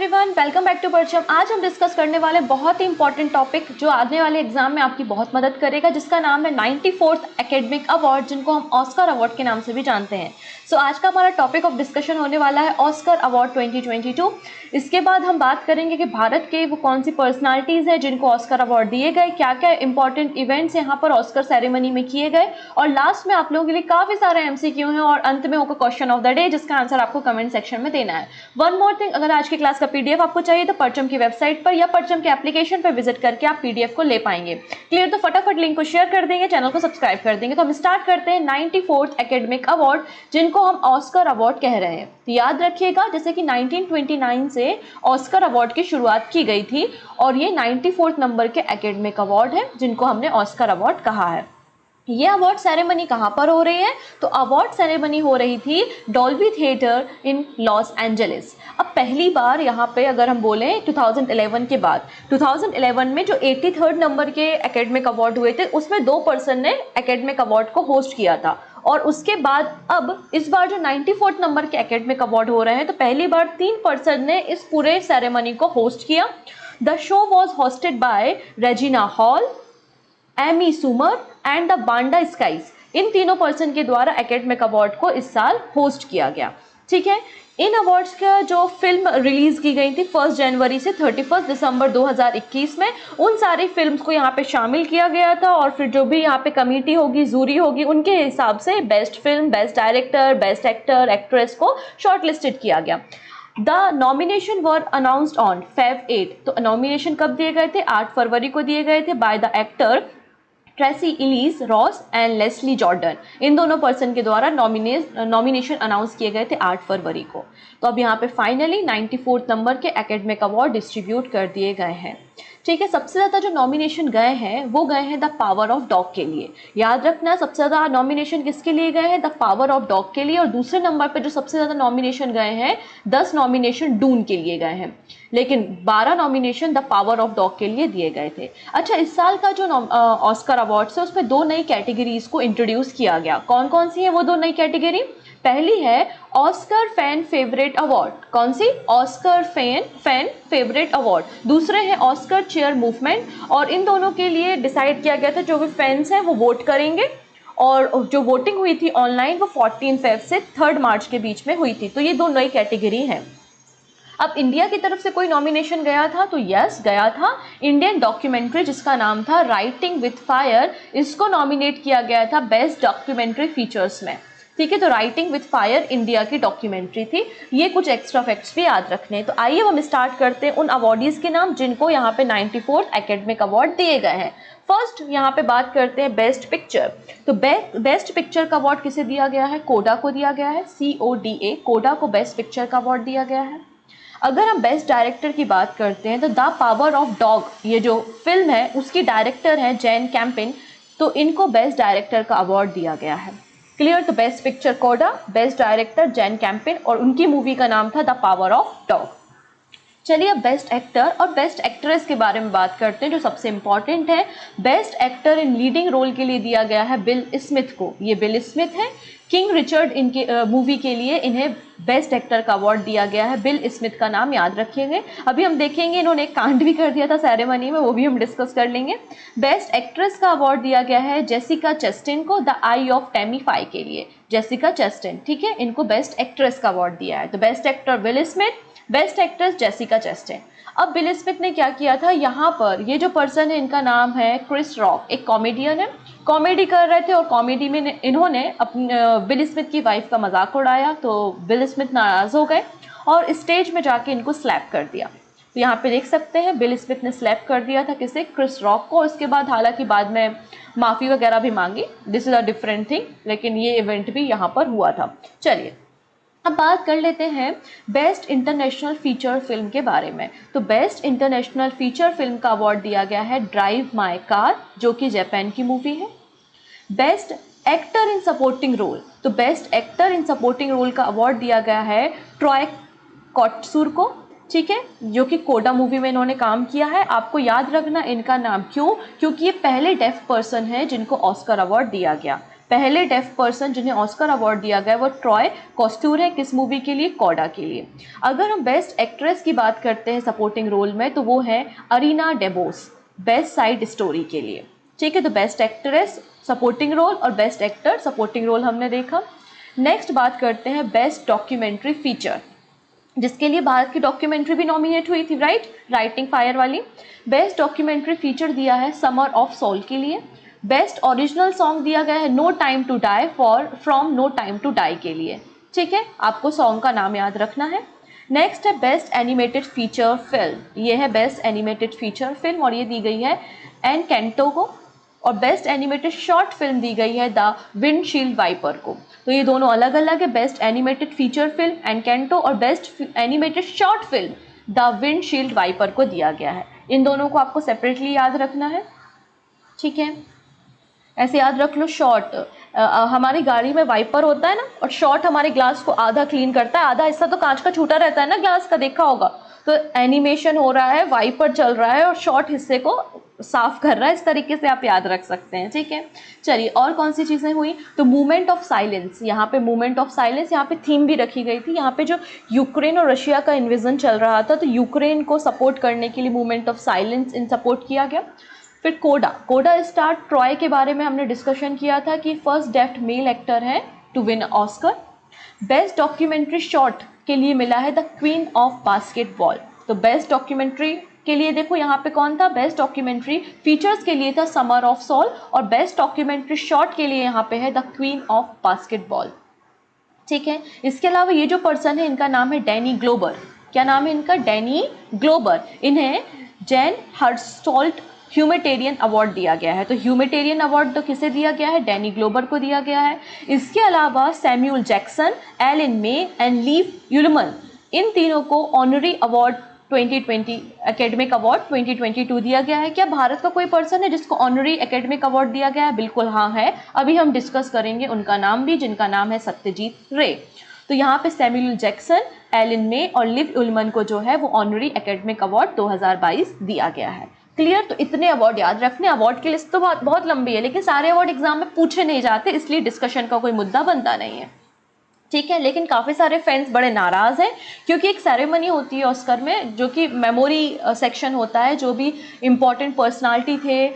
Everyone, welcome back to परचम। आज हम डिस्कस करने वाले बहुत ही इंपॉर्टेंट टॉपिक जो आने वाले एग्जाम में आपकी बहुत मदद करेगा, जिसका नाम है 94th एकेडमिक अवार्ड, जिनको हम ऑस्कर अवार्ड के नाम से भी जानते हैं। आज का हमारा टॉपिक ऑफ डिस्कशन होने वाला है ऑस्कर अवार्ड 2022। इसके बाद हम बात करेंगे कि भारत के वो कौन सी पर्सनालिटीज हैं जिनको ऑस्कर अवार्ड दिए गए, क्या क्या इंपॉर्टेंट इवेंट्स यहाँ पर ऑस्कर सेरेमनी में किए गए, और लास्ट में आप लोगों के लिए काफी सारे एमसीक्यू हैं, और अंत में होगा क्वेश्चन ऑफ द डे जिसका आंसर आपको कमेंट सेक्शन में देना है। वन मोर थिंग, अगर आज की क्लास का पीडीएफ आपको चाहिए तो परचम की वेबसाइट पर या परचम के एप्लीकेशन पर विजिट करके आप पीडीएफ को ले पाएंगे। क्लियर? तो फटाफट लिंक को शेयर कर देंगे, चैनल को सब्सक्राइब कर देंगे। तो हम स्टार्ट करते हैं 94th एकेडमिक अवार्ड, जिनको हम ऑस्कर अवार्ड कह रहे हैं। तो याद रखिएगा, जैसे कि 1929 से ऑस्कर अवार्ड की शुरुआत की गई थी, और ये 94th नंबर के एकेडमिक अवार्ड है जिनको हमने ऑस्कर अवार्ड कहा है। ये अवार्ड सेरेमनी कहाँ पर हो रही है? तो अवार्ड सेरेमनी हो रही थी Dolby theatre in Los Angeles. अब पहली बार यहाँ पे अगर हम बोलें 2011 के बाद, 2011 में जो 83rd नंबर के एकेडमिक अवार्ड हुए थे, उसमें 2 पर्सन ने एकेडमिक अवार्ड को होस्ट किया था, और उसके बाद अब इस बार जो 94th नंबर के एकेडमिक अवार्ड हो रहे हैं, तो पहली बार 3 पर्सन ने इस पूरे सेरेमनी को होस्ट किया। The show was hosted by Regina Hall, Amy Schumer and the Wanda Sykes. इन तीनों पर्सन के द्वारा एकेडमिक अवार्ड को इस साल होस्ट किया गया। ठीक है, इन अवार्ड्स का जो फिल्म रिलीज की गई थी 1 जनवरी से 31 दिसंबर 2021 में, उन सारी फिल्म्स को यहाँ पे शामिल किया गया था, और फिर जो भी यहाँ पे कमेटी होगी, जूरी होगी, उनके हिसाब से best film, best director, best actor, actress को शॉर्टलिस्टेड किया गया। The nomination were announced on Feb 8। तो नॉमिनेशन कब दिए गए थे? 8 फरवरी को दिए गए थे by the actor Tracee Ellis Ross and Leslie Jordan. इन दोनों पर्सन के द्वारा नॉमिनेशन अनाउंस किए गए थे 8 फरवरी को। तो अब यहाँ पे फाइनली 94th नंबर के एकेडमिक अवार्ड डिस्ट्रीब्यूट कर दिए गए हैं। ठीक है, सबसे ज़्यादा जो नॉमिनेशन गए हैं वो गए हैं द पावर ऑफ डॉग के लिए। याद रखना, सबसे ज़्यादा नॉमिनेशन किसके लिए गए हैं? द पावर ऑफ डॉग के लिए। और दूसरे नंबर पे जो सबसे ज़्यादा नॉमिनेशन गए हैं, 10 नॉमिनेशन डून के लिए गए हैं, लेकिन 12 nomination the power of dog के लिए दिए गए थे। अच्छा, इस साल का जो ऑस्कर अवार्ड्स है उसमें 2 नई कैटेगरीज को इंट्रोड्यूस किया गया। कौन कौन सी है वो 2 नई कैटेगरी? पहली है ऑस्कर फैन फेवरेट अवार्ड। कौन सी? Oscar fan favourite award. दूसरे हैं ऑस्कर चेयर मूवमेंट, और इन दोनों के लिए डिसाइड किया गया था जो भी फैंस हैं वो वोट करेंगे, और जो वोटिंग हुई थी ऑनलाइन वो 14 फेब से 3 मार्च के बीच में हुई थी। तो ये 2 नई कैटेगरी हैं। अब इंडिया की तरफ से कोई नॉमिनेशन गया था? तो यस, गया था। इंडियन डॉक्यूमेंट्री जिसका नाम था राइटिंग विथ फायर, इसको नॉमिनेट किया गया था बेस्ट डॉक्यूमेंट्री फीचर्स में। ठीक है, तो राइटिंग विथ फायर इंडिया की डॉक्यूमेंट्री थी। ये कुछ एक्स्ट्रा फैक्ट्स भी याद रखने हैं। तो आइए हम स्टार्ट करते हैं उन अवार्डीज के नाम जिनको यहाँ पे 94th एकेडमिक अवार्ड दिए गए हैं। फर्स्ट यहाँ पे बात करते हैं बेस्ट पिक्चर। तो बेस्ट पिक्चर का अवार्ड किसे दिया गया है? कोडा को दिया गया है, CODA, कोडा को बेस्ट पिक्चर का अवार्ड दिया गया है। अगर हम बेस्ट डायरेक्टर की बात करते हैं तो द पावर ऑफ डॉग, ये जो फिल्म है उसकी डायरेक्टर हैं जैन कैम्पिन, तो इनको बेस्ट डायरेक्टर का अवार्ड दिया गया है। क्लियर? तो बेस्ट पिक्चर कोडा, बेस्ट डायरेक्टर जैन कैम्पिन, और उनकी मूवी का नाम था द पावर ऑफ डॉग। चलिए अब बेस्ट एक्टर और बेस्ट एक्ट्रेस के बारे में बात करते हैं, जो सबसे इंपॉर्टेंट है। Best actor in leading role के लिए दिया गया है बिल स्मिथ को। ये बिल स्मिथ है। किंग रिचर्ड इनके मूवी के लिए इन्हें बेस्ट एक्टर का अवार्ड दिया गया है। बिल स्मिथ का नाम याद रखेंगे। अभी हम देखेंगे इन्होंने एक कांड भी कर दिया था सेरेमनी में, वो भी हम डिस्कस कर लेंगे। बेस्ट एक्ट्रेस का अवार्ड दिया गया है जेसिका चेस्टेन को, the eye of Tammy Faye के लिए। जेसिका चेस्टेन, ठीक है, इनको बेस्ट एक्ट्रेस का अवार्ड दिया है। तो best actor bill Smith, best actress Jessica Chastain. अब बिल स्मिथ ने क्या किया था, यहाँ पर ये जो पर्सन है इनका नाम है क्रिस रॉक, एक कॉमेडियन है। कॉमेडी कर रहे थे और कॉमेडी में इन्होंने अपने बिल स्मिथ की वाइफ का मजाक उड़ाया, तो बिल स्मिथ नाराज हो गए और स्टेज में जाके इनको स्लैप कर दिया। तो यहाँ पे देख सकते हैं बिल स्मिथ ने स्लैप कर दिया था किसे? क्रिस रॉक को। इसके बाद हालांकि बाद में माफ़ी वगैरह भी मांगी, this is a different thing, लेकिन ये इवेंट भी यहाँ पर हुआ था। चलिए अब बात कर लेते हैं बेस्ट इंटरनेशनल फीचर फिल्म के बारे में। तो बेस्ट इंटरनेशनल फीचर फिल्म का अवार्ड दिया गया है ड्राइव माय कार, जो कि जापान की मूवी है। Best actor in supporting role, तो best actor in supporting role का अवार्ड दिया गया है ट्रॉय कोट्सुर को, ठीक है, जो कि कोडा मूवी में इन्होंने काम किया है। आपको याद रखना इनका नाम, क्यों? क्योंकि ये पहले डेफ पर्सन है जिनको ऑस्कर अवार्ड दिया गया। पहले डेफ पर्सन जिन्हें ऑस्कर अवार्ड दिया गया वो ट्रॉय कॉस्टूर है। किस मूवी के लिए? कोडा के लिए। अगर हम बेस्ट एक्ट्रेस की बात करते हैं सपोर्टिंग रोल में तो वो है अरीना डेबोस, बेस्ट साइड स्टोरी के लिए। ठीक है, तो बेस्ट एक्ट्रेस सपोर्टिंग रोल और बेस्ट एक्टर सपोर्टिंग रोल हमने देखा। नेक्स्ट बात करते हैं बेस्ट डॉक्यूमेंट्री फीचर, जिसके लिए भारत की डॉक्यूमेंट्री भी नॉमिनेट हुई थी, राइट, राइटिंग फायर वाली। बेस्ट डॉक्यूमेंट्री फीचर दिया है समर ऑफ सोल के लिए। बेस्ट ओरिजिनल सॉन्ग दिया गया है no time to die from no time to die के लिए। ठीक है, आपको सॉन्ग का नाम याद रखना है। नेक्स्ट है बेस्ट एनिमेटेड फीचर फिल्म, ये है बेस्ट एनिमेटेड फीचर फिल्म और ये दी गई है एनकेंटो को। और बेस्ट एनिमेटेड शॉर्ट फिल्म दी गई है द विंडशील्ड वाइपर को। तो ये दोनों अलग अलग है, best animated feature film Encanto और best animated short film the windshield wiper को दिया गया है। इन दोनों को आपको सेपरेटली याद रखना है। ठीक है, ऐसे याद रख लो। शॉर्ट हमारी गाड़ी में वाइपर होता है ना, और शॉर्ट हमारे ग्लास को आधा क्लीन करता है, आधा हिस्सा तो कांच का छूटा रहता है ना ग्लास का, देखा होगा। तो एनिमेशन हो रहा है, वाइपर चल रहा है और शॉर्ट हिस्से को साफ कर रहा है, इस तरीके से आप याद रख सकते हैं। ठीक है, चलिए और कौन सी चीज़ें हुई? तो मूवमेंट ऑफ साइलेंस, यहाँ पे मूवमेंट ऑफ साइलेंस, यहाँ पे थीम भी रखी गई थी। यहाँ पे जो यूक्रेन और रशिया का इन्वेजन चल रहा था तो यूक्रेन को सपोर्ट करने के लिए movement of silence in support किया गया। फिर कोडा स्टार ट्रॉय के बारे में हमने डिस्कशन किया था कि फर्स्ट डेफ मेल एक्टर है to win Oscar. Best documentary short के लिए मिला है द क्वीन ऑफ बास्केटबॉल। तो बेस्ट डॉक्यूमेंट्री के लिए देखो यहाँ पे कौन था, बेस्ट डॉक्यूमेंट्री फीचर्स के लिए था समर ऑफ सोल और बेस्ट डॉक्यूमेंट्री शॉर्ट के लिए यहाँ पे है द क्वीन ऑफ बास्केटबॉल। ठीक है, इसके अलावा ये जो पर्सन है इनका नाम है डैनी ग्लोबर। क्या नाम है इनका? Danny Glauber. इन्हें जैन हर्स्टोल्ट ह्यूमैनिटेरियन अवार्ड दिया गया है। तो ह्यूमैनिटेरियन अवार्ड तो किसे दिया गया है? डैनी ग्लोबर को दिया गया है। इसके अलावा Samuel Jackson, Elaine May and Liv Ullmann, इन तीनों को ऑनरी अवार्ड 2020 एकेडमिक अवार्ड 2022 दिया गया है। क्या भारत का कोई पर्सन है जिसको ऑनरी एकेडमिक अवार्ड दिया गया है? बिल्कुल हाँ है, अभी हम डिस्कस करेंगे उनका नाम भी, जिनका नाम है सत्यजीत रे। तो यहाँ पे सैमुअल जैक्सन, एलन मे और लिव यूलमन को जो है वो ऑनरी एकेडमिक अवार्ड 2022 दिया गया है। क्लियर? तो इतने अवार्ड याद रखने। अवार्ड की लिस्ट तो बहुत लंबी है, लेकिन सारे अवार्ड एग्जाम में पूछे नहीं जाते, इसलिए डिस्कशन का कोई मुद्दा बनता नहीं है। ठीक है, लेकिन काफ़ी सारे फैंस बड़े नाराज़ हैं क्योंकि एक सेरेमनी होती है ऑस्कर में जो कि मेमोरी सेक्शन होता है, जो भी इम्पॉर्टेंट पर्सनालिटी थे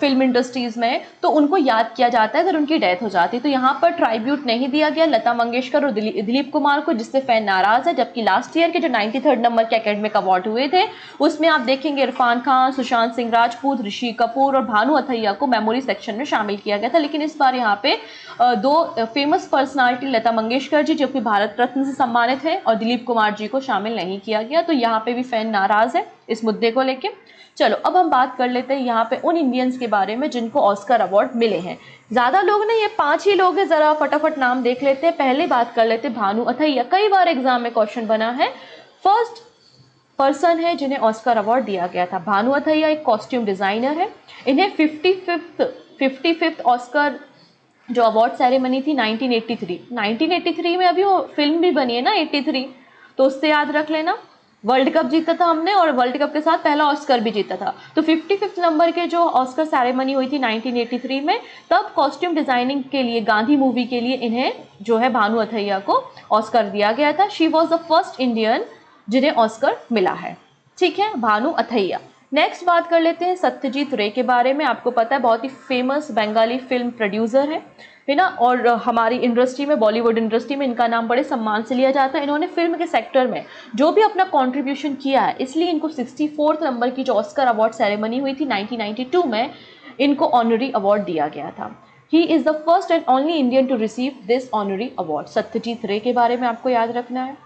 फिल्म इंडस्ट्रीज़ में तो उनको याद किया जाता है अगर उनकी डेथ हो जाती है। तो यहाँ पर ट्राइब्यूट नहीं दिया गया लता मंगेशकर और दिलीप कुमार को, जिससे फैन नाराज़ है। जबकि लास्ट ईयर के जो 93rd नंबर के एकेडमिक अवार्ड हुए थे उसमें आप देखेंगे इरफान खान, सुशांत सिंह राजपूत, ऋषि कपूर और भानु अथैया को मेमोरी सेक्शन में शामिल किया गया था। लेकिन इस बार यहाँ पे दो फेमस पर्सनालिटी लता मंगेशकर जी जो कि भारत रत्न से सम्मानित है और दिलीप कुमार जी को शामिल नहीं किया गया। तो यहाँ पे भी फैन नाराज है इस मुद्दे को लेके। चलो अब हम बात कर लेते हैं यहाँ पे उन इंडियंस के बारे में जिनको ऑस्कर अवार्ड मिले हैं। ज़्यादा लोग नहीं, ये 5 ही लोग हैं, ज़रा फटाफट नाम देख लेते हैं। पहले बात कर लेते हैं भानु अथैया, कई बार एग्जाम में क्वेश्चन बना है। फर्स्ट पर्सन है जिन्हें ऑस्कर अवार्ड दिया गया था। भानु अथैया एक कॉस्ट्यूम डिज़ाइनर है। इन्हें 55th ऑस्कर जो अवार्ड सेरेमनी थी 1983 में, अभी वो फिल्म भी बनी है ना 83, तो उससे याद रख लेना। वर्ल्ड कप जीता था हमने और वर्ल्ड कप के साथ पहला ऑस्कर भी जीता था। तो 55th नंबर के जो ऑस्कर सेरेमनी हुई थी 1983 में, तब कॉस्ट्यूम डिजाइनिंग के लिए गांधी मूवी के लिए इन्हें जो है भानु अथैया को ऑस्कर दिया गया था। She was the first Indian जिन्हें ऑस्कर मिला है। ठीक है, भानु अथैया। नेक्स्ट बात कर लेते हैं सत्यजीत रे के बारे में। आपको पता है बहुत ही फेमस बंगाली फिल्म प्रोड्यूसर है ना, और हमारी इंडस्ट्री में, बॉलीवुड इंडस्ट्री में इनका नाम बड़े सम्मान से लिया जाता है। इन्होंने फिल्म के सेक्टर में जो भी अपना कंट्रीब्यूशन किया है, इसलिए इनको 64th नंबर की जो ऑस्कर अवार्ड सेरेमनी हुई थी 1992 में, इनको ऑनरी अवार्ड दिया गया था। He is the first and only Indian to receive this honorary award. Satyajit Ray के बारे में आपको याद रखना है।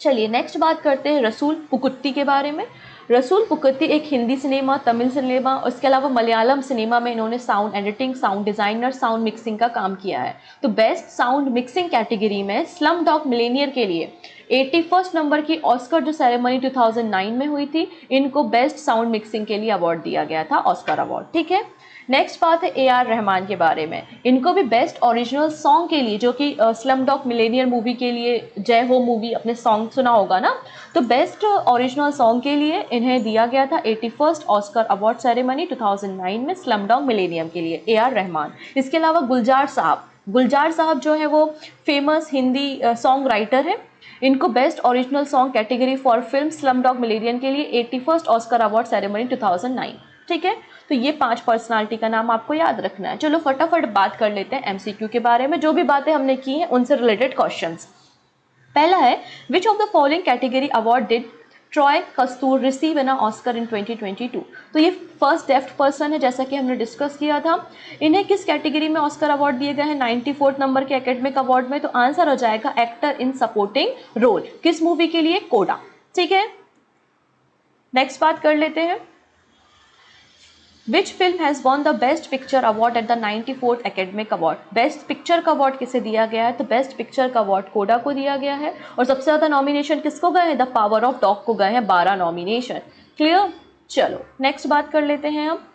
चलिए नेक्स्ट बात करते हैं रसूल पुकुट्टी के बारे में। रसूल पुकुट्टी एक हिंदी सिनेमा, तमिल सिनेमा और इसके अलावा मलयालम सिनेमा में इन्होंने sound editing, sound designer, sound mixing का काम किया है। तो बेस्ट साउंड मिक्सिंग कैटेगरी में स्लम डॉग मिलेनियर के लिए 81st नंबर की ऑस्कर जो सेरेमनी 2009 में हुई थी, इनको बेस्ट साउंड मिक्सिंग के लिए अवार्ड दिया गया था, ऑस्कर अवार्ड। ठीक है, नेक्स्ट बात है AR रहमान के बारे में। इनको भी बेस्ट ओरिजिनल सॉन्ग के लिए, जो कि स्लम डॉग मिलेनियर मूवी के लिए, जय हो मूवी अपने सॉन्ग सुना होगा ना, तो बेस्ट ओरिजिनल सॉन्ग के लिए इन्हें दिया गया था 81st ऑस्कर अवार्ड सेरेमनी 2009 में स्लम डॉग मिलेनियम के लिए, AR रहमान। इसके अलावा गुलजार साहब जो है वो फेमस हिंदी सॉन्ग राइटर है। इनको best original song category for film slum dog millennium के लिए 81st ऑस्कर अवार्ड सेरेमनी 2009। ठीक है, तो ये 5 पर्सनालिटी का नाम आपको याद रखना है। चलो फटाफट बात कर लेते हैं MCQ के बारे में, जो भी बातें हमने की हैं उनसे रिलेटेड क्वेश्चंस। पहला है, which of the following category award did Troy Kotsur receive an Oscar in 2022। तो ये फर्स्ट डेफ पर्सन है, जैसा कि हमने डिस्कस किया था। इन्हें किस कैटेगरी में ऑस्कर अवार्ड दिए गए हैं? 94th नंबर के एकेडमिक अवार्ड में। तो आंसर हो जाएगा एक्टर इन सपोर्टिंग रोल। किस मूवी के लिए? कोडा। ठीक है, नेक्स्ट बात कर लेते हैं। Which film has won the Best Picture Award at the 94th Academic Award? Best picture का अवार्ड किसे दिया गया है? तो बेस्ट पिक्चर का अवार्ड कोडा को दिया गया है। और सबसे ज़्यादा नॉमिनेशन किसको गए हैं? द पावर ऑफ डॉग को गए हैं 12 नॉमिनेशन। क्लियर? चलो नेक्स्ट बात कर लेते हैं हम।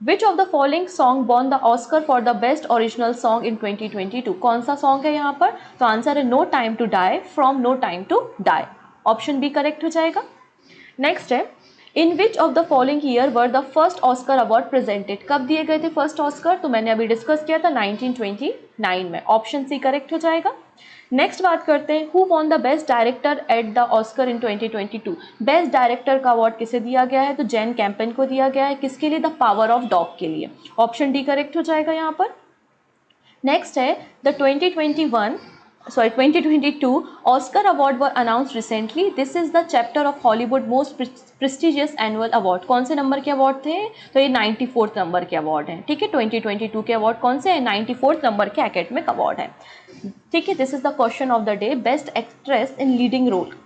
Which of the following song won the Oscar for the Best Original Song in 2022? कौन सा सॉन्ग है यहाँ पर? तो आंसर है no time to die from no time to die. Option B correct हो जाएगा। नेक्स्ट है, in which of the following year were the first Oscar award presented? कब दिए गए थे फर्स्ट ऑस्कर? तो मैंने अभी डिस्कस किया था 1929 में। ऑप्शन सी करेक्ट हो जाएगा। नेक्स्ट बात करते हैं, who won the best director at the Oscar in 2022? Best director का अवार्ड किसे दिया गया है? तो जैन कैंपेन को दिया गया है। किसके लिए? द पावर ऑफ डॉग के लिए। ऑप्शन डी करेक्ट हो जाएगा यहाँ पर। नेक्स्ट है, the 2022 Oscar Award were announced recently. This is the chapter of Hollywood most prestigious annual award. कौन से नंबर के अवार्ड थे? तो ये 94th नंबर के अवार्ड हैं। ठीक है, 2022 के अवार्ड कौन से हैं? 94th नंबर के एकेडमिक अवार्ड हैं। ठीक है, this is the question of the day. Best actress in leading role,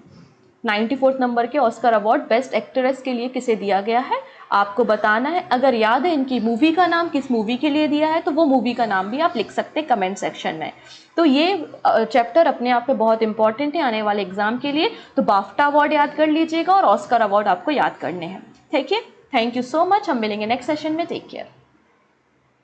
94th number के ऑस्कर अवार्ड बेस्ट एक्ट्रेस के लिए किसे दिया गया है आपको बताना है। अगर याद है इनकी मूवी का नाम, किस मूवी के लिए दिया है, तो वो मूवी का नाम भी आप लिख सकते हैं कमेंट सेक्शन में। तो ये चैप्टर अपने आप में बहुत इंपॉर्टेंट है आने वाले एग्जाम के लिए। तो बाफ्टा अवार्ड याद कर लीजिएगा और ऑस्कर अवार्ड आपको याद करने हैं। ठीक है, थैंक यू सो मच। हम मिलेंगे नेक्स्ट सेशन में। Take care.